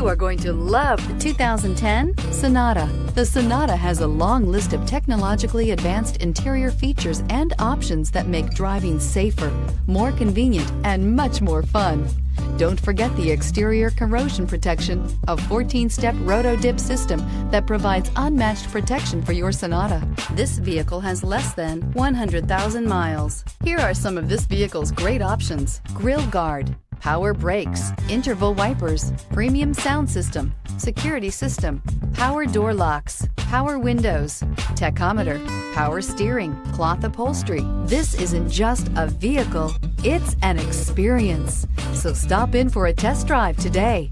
You are going to love the 2010 Sonata. The Sonata has a long list of technologically advanced interior features and options that make driving safer, more convenient, and much more fun. Don't forget the exterior corrosion protection, a 14-step roto-dip system that provides unmatched protection for your Sonata. This vehicle has less than 100,000 miles. Here are some of this vehicle's great options: grille guard, power brakes, interval wipers, premium sound system, security system, power door locks, power windows, tachometer, power steering, cloth upholstery. This isn't just a vehicle, it's an experience. So stop in for a test drive today.